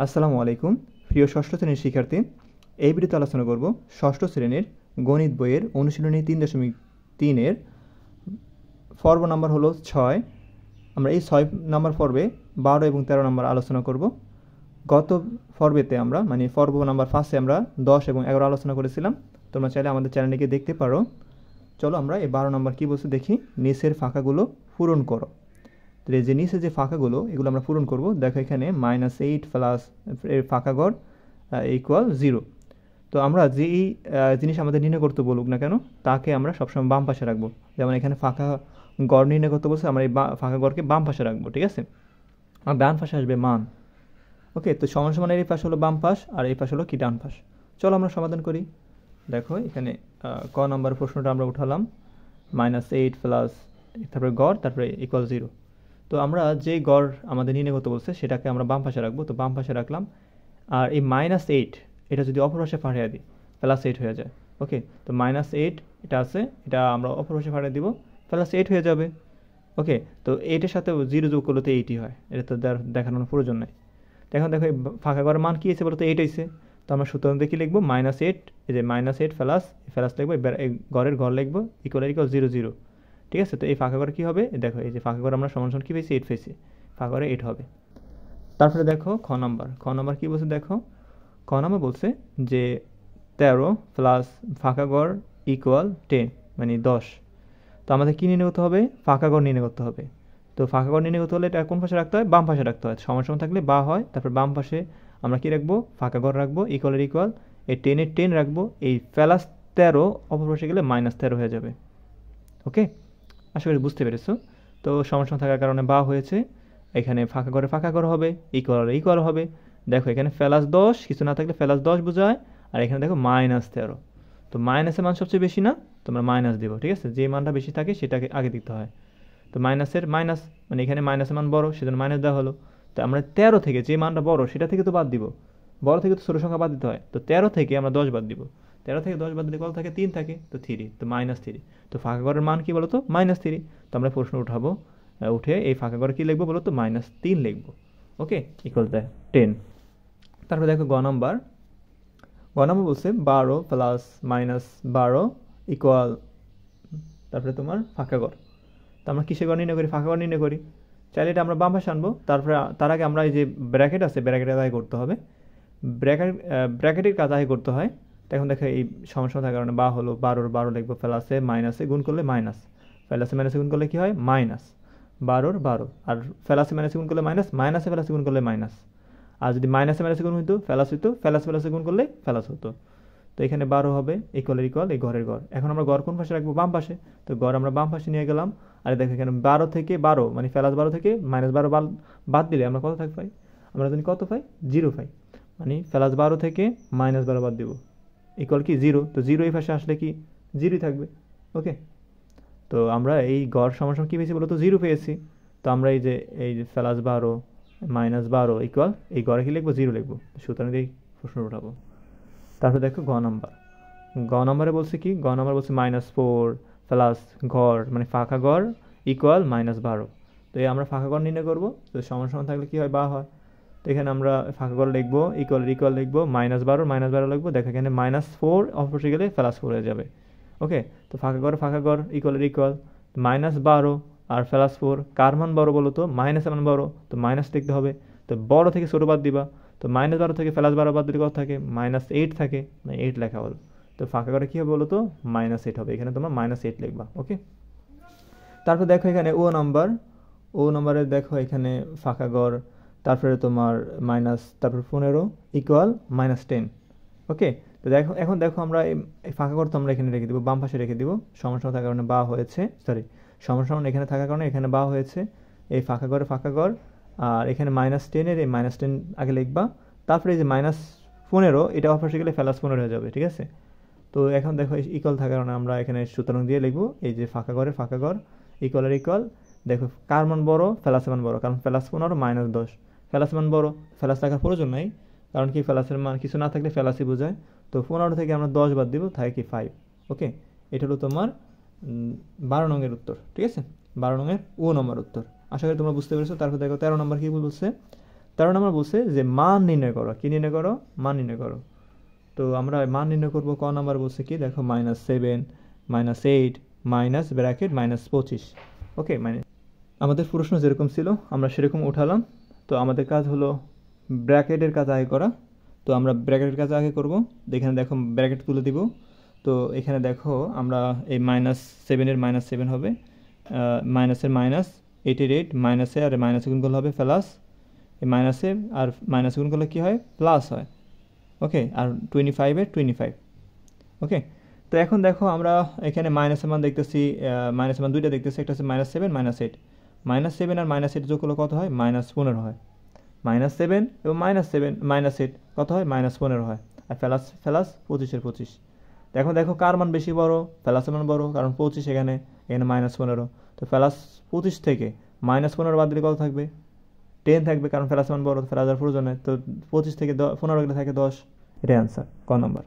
আসসালামু আলাইকুম প্রিয় ষষ্ঠ শ্রেণীর শিক্ষার্থী। এই ভিডিওতে আলোচনা করব ষষ্ঠ শ্রেণীর গণিত বইয়ের অনুশীলনী 3.3-এর পর্ব নাম্বার হলো 6। আমরা এই 6 নাম্বার পর্বে 12 এবং 13 নাম্বার আলোচনা করব। গত পর্বেতে আমরা পর্ব নাম্বার 5-এ আমরা 10 এবং 11 আলোচনা করেছিলাম। তোমরা চাইলে আমাদের চ্যানেলে গিয়ে দেখতে পারো। চলো আমরা এই 12 নাম্বার কী বলছে দেখি। নিচের ফাঁকাগুলো পূরণ করো। তো এই যে নিচে যে ফাঁকাগুলো এগুলো আমরা পূরণ করব। দেখো এখানে -8 প্লাস ফাঁকা ঘর ইকুয়াল 0। তো আমরা যেই জিনিস আমাদের নির্ণয় করতে বলুক না কেন তাকে আমরা সবসময় বাম পাশে রাখবো। যেমন এখানে ফাঁকা গড় নির্ণয় করতে বলছে, আমরা এই ফাঁকা গড়কে বাম পাশে রাখবো, ঠিক আছে। আর ডান পাশে আসবে মান। ওকে, তো সমান সমানের এই পাশ হলো বাম পাশ আর এই পাশ হলো কি ডান পাশ। চলো আমরা সমাধান করি। দেখো এখানে ক নম্বর প্রশ্নটা আমরা উঠালাম, -8 প্লাস তারপরে গড় তারপরে ইকুয়াল 0। তো আমরা যে গড় আমাদের নির্ণয় করতে বলছে সেটাকে আমরা বাম পাশে রাখবো, তো বাম পাশে রাখলাম। আর এই -8 এটা যদি অপর পাশে পাঠিয়ে দিই +8 হয়ে যায়। ওকে, তো -8 এটা আছে, এটা আমরা অপর পাশে পাঠিয়ে দিব, +8 হয়ে যাবে। ওকে, তো 8-এর সাথে 0 যোগ করলে তো 8ই হয়, এটা তো দেখানোর প্রয়োজন নাই। তো এখন দেখো এই ফাঁকা ঘরের মান কী হয়েছে বলো তো, 8 হয়েছে। তো আমরা সূত্র দেখি লিখবো -8, এই যে -8 প্লাস লিখবো, এই ঘরের ঘর লিখবো ইকুয়াল 0 0। ঠিক আছে, তো এই ফাঁকা ঘরে কী হবে, দেখো এই যে ফাঁকা ঘরে আমরা সমান কী পেয়েছি, 8 পেয়েছি, ফাঁকা ঘরে 8 হবে। তারপরে দেখো খ নাম্বার কী বলছে, দেখো খ নাম্বার বলছে যে 13 প্লাস ফাঁকা ঘর ইকুয়াল 10 10। তো আমাদের কী নির্ণয় করতে হবে, ফাঁকা ঘর নির্ণয় করতে হবে। তো ফাঁকা ঘর নির্ণয় করতে হলে এটা কোন পাশে রাখতে হয়, বাম পাশে রাখতে হয়। সমান থাকলে বা হয়, তারপর বাম পাশে আমরা কী রাখবো, ফাঁকা ঘর রাখবো ইকুয়ালের ইকুয়াল, এই 10 রাখবো, এই +13 অপর পাশে গেলে -13 হয়ে যাবে। ওকে, আশা করি বুঝতে পেরেছো। তো সমান থাকার কারণে বা হয়েছে, এখানে ফাঁকা ঘর হবে, ইকুয়াল হবে। দেখো এখানে +10 কিছু না থাকলে +10 বোঝায়, আর এখানে দেখো -13। তো মাইনাসের মান সবচেয়ে বেশি না, তোমরা মাইনাস দেবো, ঠিক আছে। যে মানটা বেশি থাকে সেটাকে আগে দিতে হয়। তো মাইনাসের মাইনাস এখানে মাইনাসের মান বড়, সেজন্য মাইনাস দেওয়া হলো। তো আমরা 13 থেকে যে মানটা বড় সেটা থেকে তো বাদ দিব, বড় থেকে তো ছোটো সংখ্যা বাদ দিতে হয়। তো 13 থেকে আমরা 10 বাদ দিব, 13 থেকে 10 বাদ দিলে কত থাকে, 3 থাকে, তো 3, তো -3। তো ফাঁকা ঘরের মান কি বলো তো, -3। তো আমরা প্রশ্ন উঠাবো, উঠে এই ফাঁকা ঘরে কী লিখবো বলো তো, -3 লিখবো। ওকে, ইকুয়াল 10। তারপরে দেখো গ নম্বর বলছে 12 প্লাস -12 ইকুয়াল, তারপরে তোমার ফাঁকা ঘর। তো আমরা কিসে ঘর নির্ণয় করি, ফাঁকা ঘর নির্ণয় করি। চাইলে এটা আমরা বাম পাশে আনবো। তারপরে তার আগে আমরা এই যে ব্র্যাকেট আছে, ব্র্যাকেটের আদায় করতে হবে। ব্র্যাকেটের কাজ আদায় করতে হয়। তো এখন দেখো এই সমস্যা থাকার কারণে বা হলো 12 লিখবো, প্লাসে মাইনাসে গুণ করলে মাইনাস, প্লাসে মাইনাসে গুণ করলে কী হয়, -12, আর প্লাসে মাইনাসে গুণ করলে মাইনাসে প্লাসে গুণ করলে মাইনাস। আর যদি মাইনাসে মাইনাসে গুণ হইতো প্লাস হইতো, প্লাসে গুণ করলে প্লাস হতো। তো এখানে 12 হবে ইকুয়াল এই ঘরের ঘর। এখন আমরা ঘর কোন পাশে রাখবো, বাম পাশে। তো ঘর আমরা বাম পাশে নিয়ে গেলাম। আর দেখো এখানে 12 থেকে 12 +12 থেকে -12 বাদ দিলে আমরা কত পাই, আমরা যদি কত পাই, 0 পাই। +12 থেকে -12 বাদ দিব ইকুয়াল কি 0। তো 0 এই পাশে আসলে কি 0ই থাকবে। ওকে, তো আমরা এই গড় সমান কী পেয়েছি বলো তো, 0 পেয়েছি। তো আমরা এই যে +12 -12 ইকুয়াল এই গড়ে কি লিখবো, 0 লিখবো। সুতরাং এই প্রশ্ন উঠাবো। তারপরে দেখো গ নম্বরে বলছে কি, গ নম্বর বলছে -4 প্লাস ঘর ফাঁকা ঘর ইকুয়াল -12। তো এই আমরা ফাঁকা ঘর নির্ণয় করবো। তো সমান থাকলে কি হয়, বা হয়। তো এখানে আমরা ফাঁকা ঘর লিখবো ইকুয়াল লিখবো, -12 লিখবো। দেখো এখানে -4 অপোজিটে গেলে +4 হয়ে যাবে। ওকে, তো ফাঁকা ঘর ইকুয়াল -12 আর +4, কার মান বড় বলো তো, মাইনাসের মান বড়, তো মাইনাস লিখতে হবে। তো বড় থেকে ছোটো বাদ দিবা। তো -12 থেকে +12 বাদ দিলে কত থাকে, -8 থাকে, 8 লেখা হলো। তো ফাঁকা ঘরে কী হবে বলো তো, -8 হবে। এখানে তোমার -8 লিখবা। ওকে, তারপর দেখো এখানে ও নম্বরে দেখো এখানে ফাঁকা ঘর, তারপরে তোমার তারপর 15 ইকুয়াল -10। ওকে, তো এখন দেখো আমরা এই ফাঁকা ঘর তো আমরা এখানে রেখে দিব, বাম পাশে রেখে দিব। সমস্যা থাকার কারণে বা হয়েছে, সমস্যা এখানে থাকার কারণে এখানে বা হয়েছে। এই ফাঁকা ঘর, আর এখানে -10-এর এই -10 আগে লিখবা। তারপরে এই যে -15 এটা অপাশে গেলে +15 হয়ে যাবে, ঠিক আছে। তো এখন দেখো ইকুয়াল থাকার কারণে আমরা এখানে সুতরাং দিয়ে লিখবো, এই যে ফাঁকা ঘর ইকুয়াল। দেখো কার মান বড়, প্লাসের মান বড়, কারণ +15 -10, প্লাস মান বড়, প্লাস রাখার প্রয়োজন নাই, কারণ কি প্লাসের মান কিছু না থাকলে প্লাসই বোঝায়। তো 15 থেকে আমরা 10 বাদ দিব, থাকে কি 5। ওকে, এটা হলো তোমার 12 নংয়ের উত্তর, ঠিক আছে। 12 নংয়ের ও নম্বর উত্তর। আশা করি তোমরা বুঝতে পেরেছো। তারপর দেখো 13 নম্বর কি বলছে, 13 নম্বর বলছে যে মান নির্ণয় করো। কি নির্ণয় করো? মান নির্ণয় করো। তো আমরা মান নির্ণয় করবো। ক নাম্বার বলছে কি দেখো, -7 -8 মাইনাস ব্র্যাকেট -25। ওকে, মানে আমাদের প্রশ্ন যেরকম ছিল আমরা সেরকম উঠালাম। তো আমাদের কাজ হলো ব্র্যাকেটের কাজ আগে করা। তো আমরা ব্র্যাকেটের কাজ আগে করব। এখানে দেখো ব্র্যাকেট তুলে দিব। তো এখানে দেখো আমরা এই -7 এর -7 হবে, মাইনাসের মাইনাস, 8 মাইনাসে আর মাইনাসে গুণ করলে হবে প্লাস, এই মাইনাসে আর মাইনাসে গুণ করলে কী হয়? প্লাস হয়। ওকে, আর 25 ওকে। তো এখন দেখো আমরা এখানে মাইনাসের মান দেখতেছি, মাইনাসের মান দুইটা দেখতেছি, একটা হচ্ছে -7 -8। -7 আর -8 যোগ করলে কত হয়? -15 হয়। -7 এবং -7 -8 কত হয়? -15 হয়। আর প্লাস 25-এর 25। এখন দেখো কার মান বেশি বড়? প্লাসের মান বড়, কারণ 25 এখানে -15। তো প্লাস 25 থেকে -15 বাদ দিলে কত থাকবে? 10 থাকবে, কারণ প্লাসের মান বড়, প্লাস আর প্রয়োজন নেই। তো 25 থেকে 15 গেলে থাকে 10। এটাই আনসার, ক নম্বর।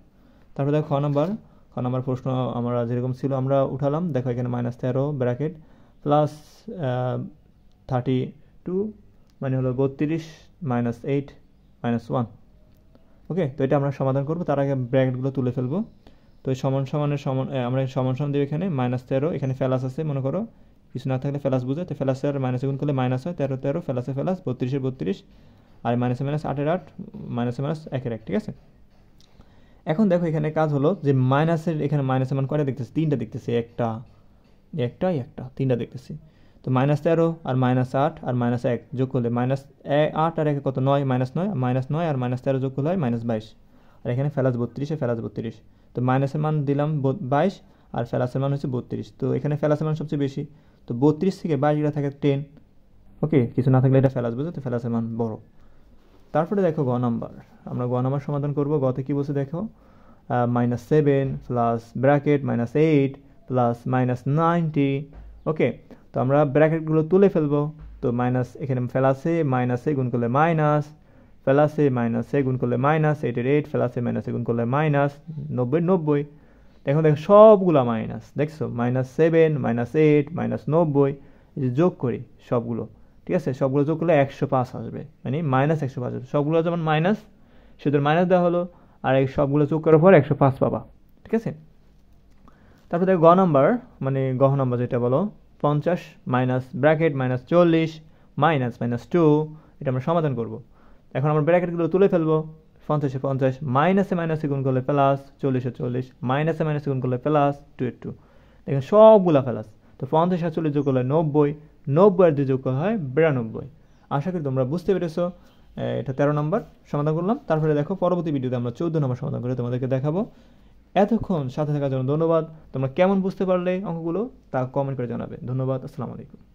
তারপরে দেখো খ নম্বর প্রশ্ন আমরা যেরকম ছিল আমরা উঠালাম। দেখো এখানে -13 ব্র্যাকেট প্লাস 32 মানে হলো 32 -8 -1। ওকে, তো এটা আমরা সমাধান করবো। তার আগে ব্র্যাকেটগুলো তুলে ফেলবো। তো এই সমান সমানের আমরা সমান দেবো এখানে -13, এখানে ফেলাস আছে মনে করো, কিছু না থাকলে ফেলাস বুঝে, তো ফেলাসে আর মাইনাসে গুণ করলে মাইনাস হয়, 13 ফেলাসে ফেলাস, 32-এর 32, আর মাইনাসে মাইনাস 8-এর 8, মাইনাসে মাইনাস 1-এর 1। ঠিক আছে, এখন দেখো এখানে কাজ হলো যে মাইনাসের এখানে মাইনাসের মান কয়টা দেখতেছি? 3টা দেখতেছি, একটা তিনটা দেখতেছি। তো -13 আর -8 আর -1 যোগ করলে -8 আর 1 কত? 9, -9 আর -13 যোগ করলে হয় -22। আর এখানে ফেলাস 32-এ ফেলাস 32। তো মাইনাসের মান দিলাম 22 আর ফেলাসের মান হচ্ছে 32। তো এখানে ফেলাসের মান সবচেয়ে বেশি। তো 32 থেকে 22 গেলে থাকে 10। ওকে, কিছু না থাকলে এটা ফেলাস বুঝো, তো ফেলাসের মান বড়। তারপরে দেখো গ নাম্বার, আমরা গ নাম্বার সমাধান করবো। গতে কি বলছে দেখো, -7 প্লাস ব্র্যাকেট -8 প্লাস -90। ওকে, তো আমরা ব্র্যাকেটগুলো তুলে ফেলবো। তো এখানে ফেলাসে মাইনাসে গুণ করলে মাইনাস, ফেলাসে মাইনাসে গুণ করলে -8-এর 8, ফেলাসে মাইনাসে গুণ করলে -90-90। দেখো সবগুলা মাইনাস, দেখছো -7 -8 -90, এই যে যোগ করি সবগুলো, ঠিক আছে, সবগুলো যোগ করলে 105 আসবে, মানে -105 আসবে। সবগুলো যেমন মাইনাস, শুধু মাইনাস দেওয়া হলো, আর এই সবগুলো যোগ করার পর 105 পাবা। ঠিক আছে, তারপর দেখো গ নাম্বার, মানে গ নাম্বার যেটা বলো, 50 মাইনাস ব্র্যাকেট -40 মাইনাস -2, এটা আমরা সমাধান করব। এখন আমরা ব্র্যাকেটগুলো তুলে ফেলবো। 50-এ 50, মাইনাসে মাইনাসে গুণ করলে প্লাস, 40-এ 40, মাইনাসে মাইনাসে গুণ করলে প্লাস, 2-এর 2। দেখেন সবগুলা প্লাস। তো 50 আর 40 যোগ করলে 90, 90 আর 2 যোগ করা হয় 92। আশা করি তোমরা বুঝতে পেরেছো। এটা 13 নম্বর সমাধান করলাম। তারপরে দেখো পরবর্তী ভিডিওতে আমরা 14 নম্বর সমাধান করে তোমাদেরকে দেখাবো। এতক্ষণ সাথে থাকার জন্য ধন্যবাদ। তোমরা কেমন বুঝতে পারলে অঙ্কগুলো তা কমেন্ট করে জানাবে। ধন্যবাদ, আসসালামু আলাইকুম।